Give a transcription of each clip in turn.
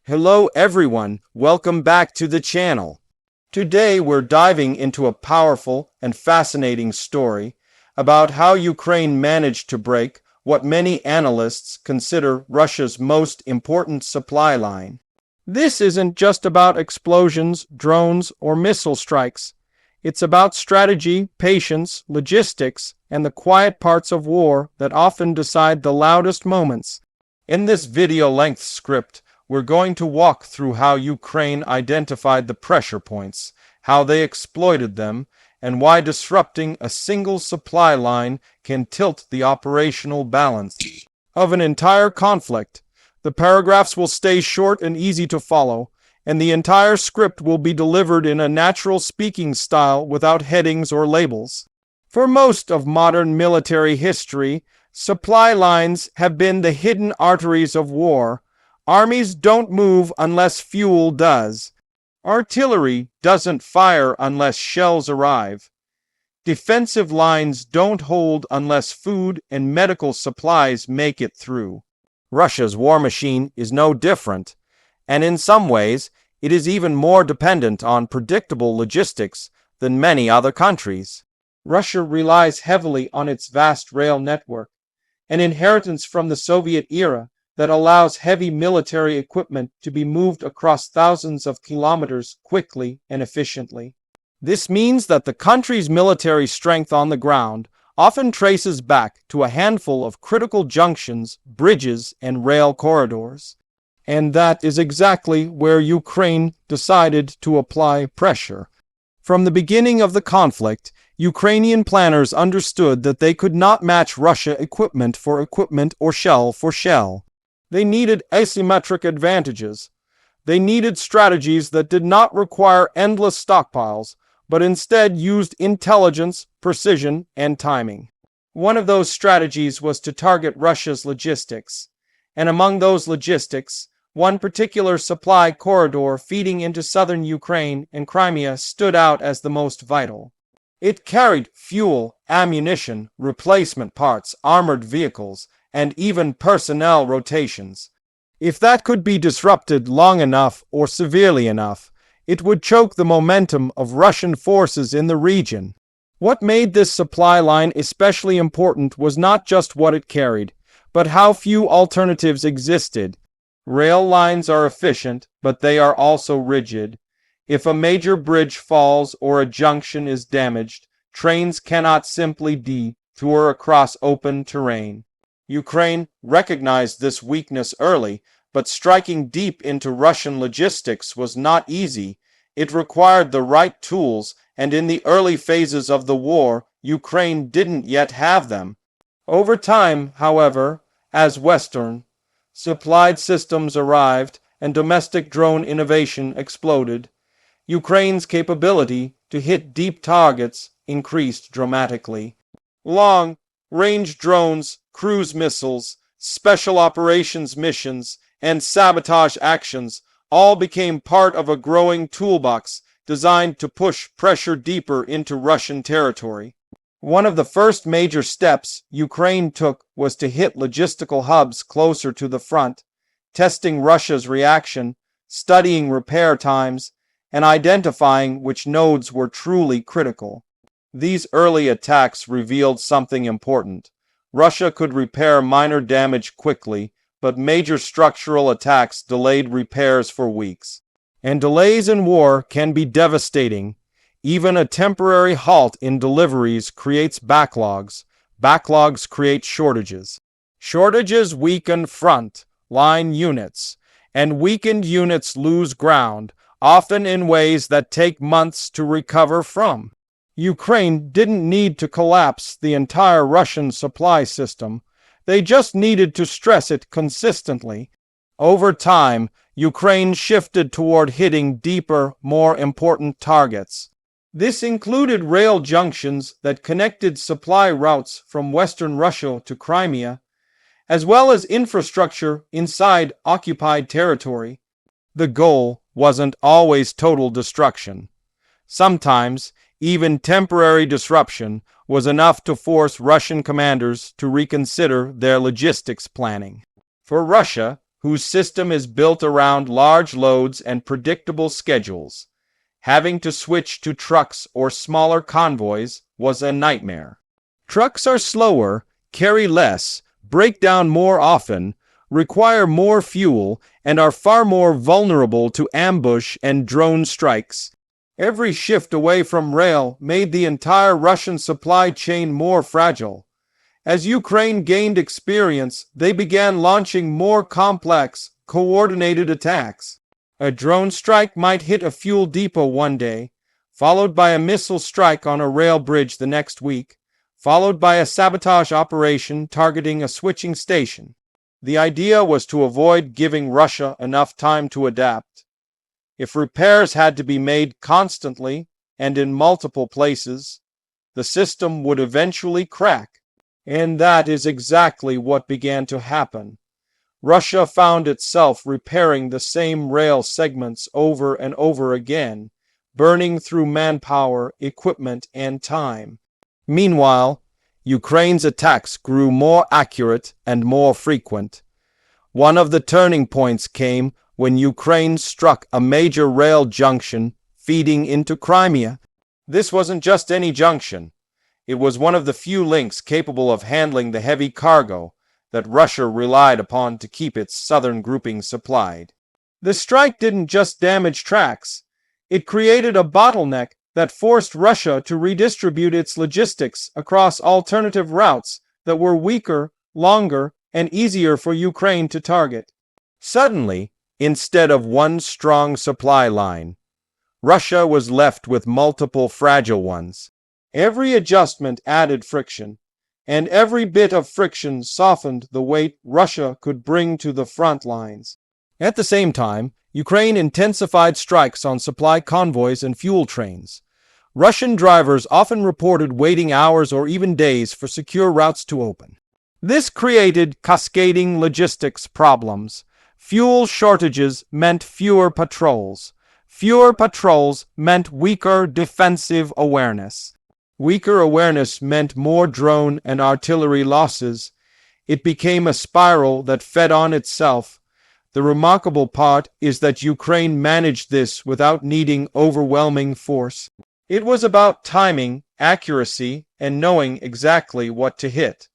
Hello everyone, welcome back to the channel. Today we're diving into a powerful and fascinating story about how Ukraine managed to break what many analysts consider Russia's most important supply line. This isn't just about explosions, drones, or missile strikes. It's about strategy, patience, logistics, and the quiet parts of war that often decide the loudest moments. In this video-length script, we're going to walk through how Ukraine identified the pressure points, how they exploited them, and why disrupting a single supply line can tilt the operational balance of an entire conflict. The paragraphs will stay short and easy to follow, and the entire script will be delivered in a natural speaking style without headings or labels. For most of modern military history, supply lines have been the hidden arteries of war. Armies don't move unless fuel does. Artillery doesn't fire unless shells arrive. Defensive lines don't hold unless food and medical supplies make it through. Russia's war machine is no different, and in some ways, it is even more dependent on predictable logistics than many other countries. Russia relies heavily on its vast rail network, an inheritance from the Soviet era that allows heavy military equipment to be moved across thousands of kilometers quickly and efficiently. This means that the country's military strength on the ground often traces back to a handful of critical junctions, bridges, and rail corridors. And that is exactly where Ukraine decided to apply pressure. From the beginning of the conflict, Ukrainian planners understood that they could not match Russia equipment for equipment or shell for shell. They needed asymmetric advantages. They needed strategies that did not require endless stockpiles, but instead used intelligence, precision, and timing. One of those strategies was to target Russia's logistics. And among those logistics, one particular supply corridor feeding into southern Ukraine and Crimea stood out as the most vital. It carried fuel, ammunition, replacement parts, armored vehicles, and even personnel rotations. If that could be disrupted long enough or severely enough, it would choke the momentum of Russian forces in the region. What made this supply line especially important was not just what it carried, but how few alternatives existed. Rail lines are efficient, but they are also rigid. If a major bridge falls or a junction is damaged, trains cannot simply detour across open terrain. Ukraine recognized this weakness early, but striking deep into Russian logistics was not easy. It required the right tools, and in the early phases of the war, Ukraine didn't yet have them. Over time, however, as Western supplied systems arrived and domestic drone innovation exploded, Ukraine's capability to hit deep targets increased dramatically. Long-range drones, cruise missiles, special operations missions, and sabotage actions all became part of a growing toolbox designed to push pressure deeper into Russian territory. One of the first major steps Ukraine took was to hit logistical hubs closer to the front, testing Russia's reaction, studying repair times, and identifying which nodes were truly critical. These early attacks revealed something important. Russia could repair minor damage quickly, but major structural attacks delayed repairs for weeks. And delays in war can be devastating. Even a temporary halt in deliveries creates backlogs. Backlogs create shortages. Shortages weaken front line units, and weakened units lose ground, often in ways that take months to recover from. Ukraine didn't need to collapse the entire Russian supply system. They just needed to stress it consistently. Over time, Ukraine shifted toward hitting deeper, more important targets. This included rail junctions that connected supply routes from western Russia to Crimea, as well as infrastructure inside occupied territory. The goal wasn't always total destruction. Sometimes, even temporary disruption was enough to force Russian commanders to reconsider their logistics planning. For Russia, whose system is built around large loads and predictable schedules. Having to switch to trucks or smaller convoys was a nightmare. Trucks are slower, carry less, break down more often, require more fuel, and are far more vulnerable to ambush and drone strikes. Every shift away from rail made the entire Russian supply chain more fragile. As Ukraine gained experience, they began launching more complex, coordinated attacks. A drone strike might hit a fuel depot one day, followed by a missile strike on a rail bridge the next week, followed by a sabotage operation targeting a switching station. The idea was to avoid giving Russia enough time to adapt. If repairs had to be made constantly and in multiple places, the system would eventually crack. And that is exactly what began to happen. Russia found itself repairing the same rail segments over and over again, burning through manpower, equipment, and time. Meanwhile, Ukraine's attacks grew more accurate and more frequent. One of the turning points came when Ukraine struck a major rail junction feeding into Crimea. This wasn't just any junction. It was one of the few links capable of handling the heavy cargo that Russia relied upon to keep its southern grouping supplied. The strike didn't just damage tracks. It created a bottleneck that forced Russia to redistribute its logistics across alternative routes that were weaker, longer, and easier for Ukraine to target. Suddenly, instead of one strong supply line, Russia was left with multiple fragile ones. Every adjustment added friction, and every bit of friction softened the weight Russia could bring to the front lines. At the same time, Ukraine intensified strikes on supply convoys and fuel trains. Russian drivers often reported waiting hours or even days for secure routes to open. This created cascading logistics problems. Fuel shortages meant fewer patrols. Fewer patrols meant weaker defensive awareness. Weaker awareness meant more drone and artillery losses. It became a spiral that fed on itself. The remarkable part is that Ukraine managed this without needing overwhelming force. It was about timing, accuracy, and knowing exactly what to hit.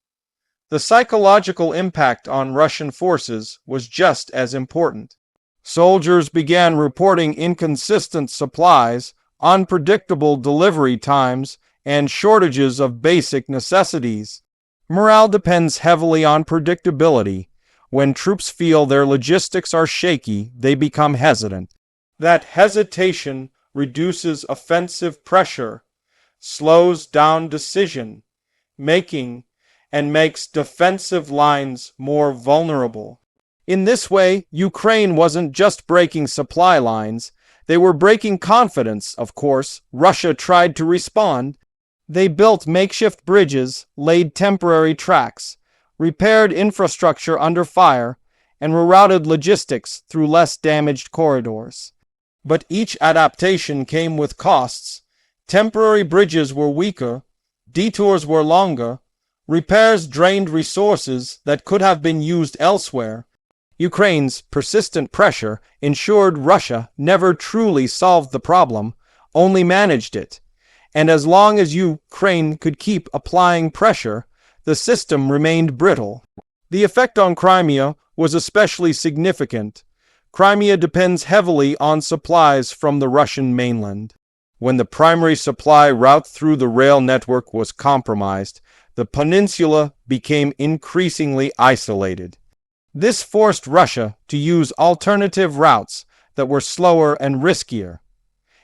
The psychological impact on Russian forces was just as important. Soldiers began reporting inconsistent supplies, unpredictable delivery times, and shortages of basic necessities. Morale depends heavily on predictability. When troops feel their logistics are shaky, they become hesitant. That hesitation reduces offensive pressure, slows down decision making, and makes defensive lines more vulnerable. In this way, Ukraine wasn't just breaking supply lines, they were breaking confidence, of course. Russia tried to respond. They built makeshift bridges, laid temporary tracks, repaired infrastructure under fire, and rerouted logistics through less damaged corridors. But each adaptation came with costs. Temporary bridges were weaker, detours were longer, repairs drained resources that could have been used elsewhere. Ukraine's persistent pressure ensured Russia never truly solved the problem, only managed it. And as long as Ukraine could keep applying pressure, the system remained brittle. The effect on Crimea was especially significant. Crimea depends heavily on supplies from the Russian mainland. When the primary supply route through the rail network was compromised, the peninsula became increasingly isolated. This forced Russia to use alternative routes that were slower and riskier.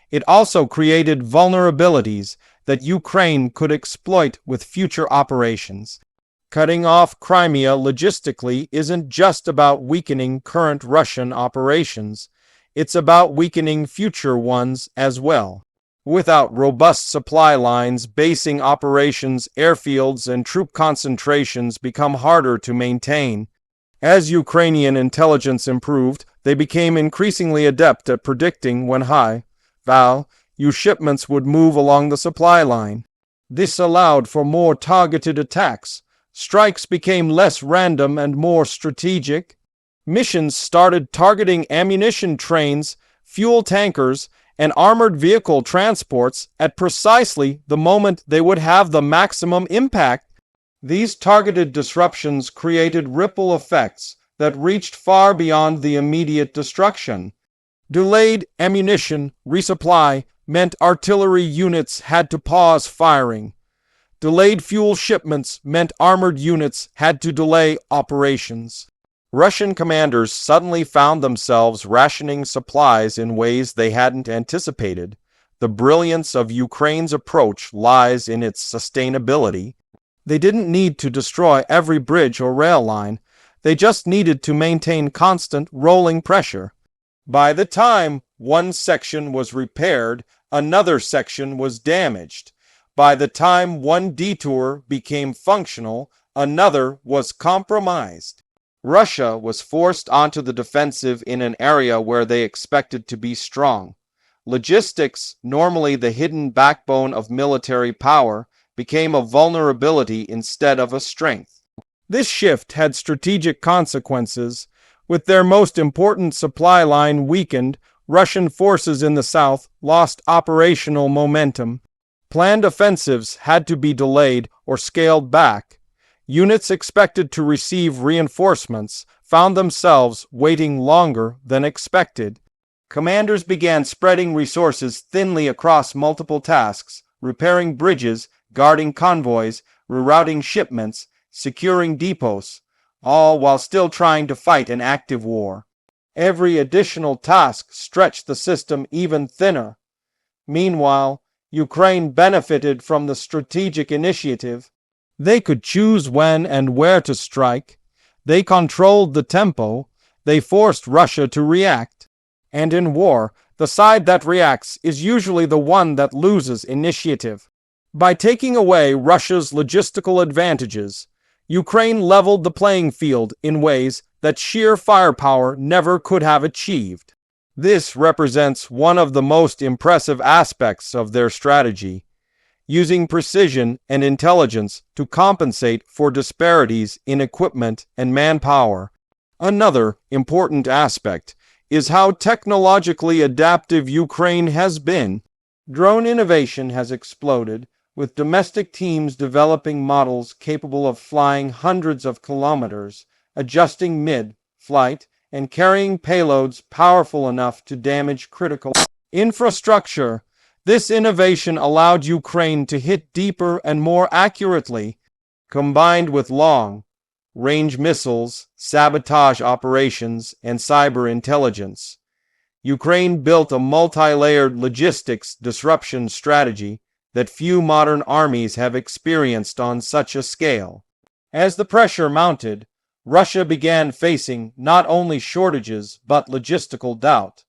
It also created vulnerabilities that Ukraine could exploit with future operations. Cutting off Crimea logistically isn't just about weakening current Russian operations, it's about weakening future ones as well. Without robust supply lines, basing operations, airfields, and troop concentrations become harder to maintain. As Ukrainian intelligence improved, they became increasingly adept at predicting when high-value shipments would move along the supply line. This allowed for more targeted attacks. Strikes became less random and more strategic. Missions started targeting ammunition trains, fuel tankers, and armored vehicle transports at precisely the moment they would have the maximum impact. These targeted disruptions created ripple effects that reached far beyond the immediate destruction. Delayed ammunition resupply meant artillery units had to pause firing. Delayed fuel shipments meant armored units had to delay operations. Russian commanders suddenly found themselves rationing supplies in ways they hadn't anticipated. The brilliance of Ukraine's approach lies in its sustainability. They didn't need to destroy every bridge or rail line. They just needed to maintain constant rolling pressure. By the time one section was repaired, another section was damaged. By the time one detour became functional, another was compromised. Russia was forced onto the defensive in an area where they expected to be strong. Logistics, normally the hidden backbone of military power, became a vulnerability instead of a strength. This shift had strategic consequences. With their most important supply line weakened, Russian forces in the south lost operational momentum. Planned offensives had to be delayed or scaled back. Units expected to receive reinforcements found themselves waiting longer than expected. Commanders began spreading resources thinly across multiple tasks, repairing bridges, guarding convoys, rerouting shipments, securing depots, all while still trying to fight an active war. Every additional task stretched the system even thinner. Meanwhile, Ukraine benefited from the strategic initiative. They could choose when and where to strike. They controlled the tempo. They forced Russia to react. And in war, the side that reacts is usually the one that loses initiative. By taking away Russia's logistical advantages, Ukraine leveled the playing field in ways that sheer firepower never could have achieved. This represents one of the most impressive aspects of their strategy, using precision and intelligence to compensate for disparities in equipment and manpower. Another important aspect is how technologically adaptive Ukraine has been. Drone innovation has exploded, with domestic teams developing models capable of flying hundreds of kilometers, adjusting mid-flight, and carrying payloads powerful enough to damage critical infrastructure. This innovation allowed Ukraine to hit deeper and more accurately. Combined with long-range missiles, sabotage operations, and cyber intelligence, Ukraine built a multi-layered logistics disruption strategy that few modern armies have experienced on such a scale. As the pressure mounted, Russia began facing not only shortages but logistical doubt.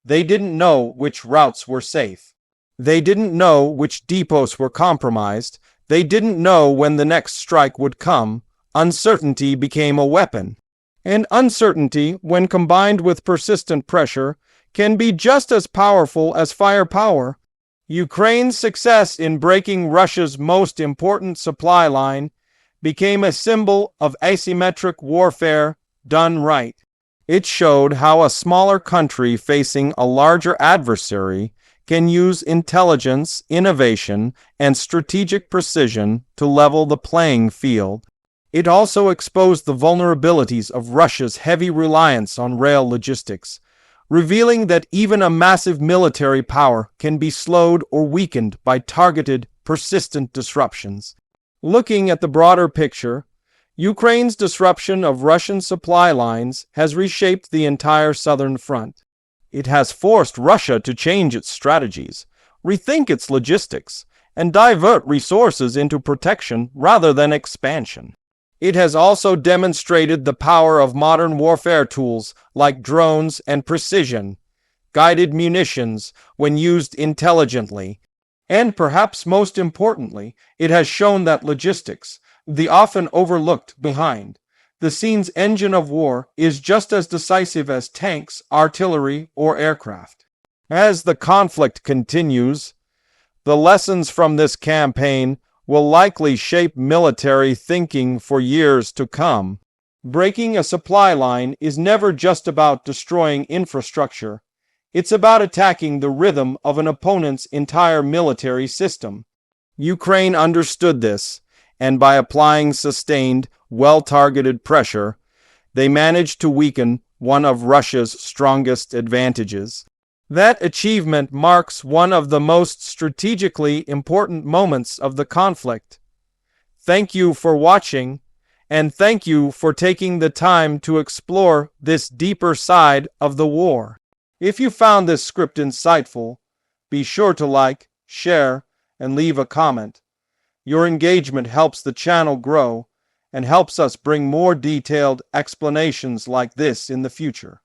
They didn't know which routes were safe. They didn't know which depots were compromised. They didn't know when the next strike would come. Uncertainty became a weapon. And uncertainty, when combined with persistent pressure, can be just as powerful as firepower. Ukraine's success in breaking Russia's most important supply line became a symbol of asymmetric warfare done right. It showed how a smaller country facing a larger adversary can use intelligence, innovation, and strategic precision to level the playing field. It also exposed the vulnerabilities of Russia's heavy reliance on rail logistics, revealing that even a massive military power can be slowed or weakened by targeted, persistent disruptions. Looking at the broader picture, Ukraine's disruption of Russian supply lines has reshaped the entire southern front. It has forced Russia to change its strategies, rethink its logistics, and divert resources into protection rather than expansion. It has also demonstrated the power of modern warfare tools like drones and precision-guided munitions when used intelligently. And perhaps most importantly, it has shown that logistics, the often overlooked behind the scenes engine of war, is just as decisive as tanks, artillery, or aircraft. As the conflict continues, the lessons from this campaign will likely shape military thinking for years to come. Breaking a supply line is never just about destroying infrastructure. It's about attacking the rhythm of an opponent's entire military system. Ukraine understood this, and by applying sustained, well-targeted pressure, they managed to weaken one of Russia's strongest advantages. That achievement marks one of the most strategically important moments of the conflict. Thank you for watching, and thank you for taking the time to explore this deeper side of the war. If you found this script insightful, be sure to like, share, and leave a comment. Your engagement helps the channel grow and helps us bring more detailed explanations like this in the future.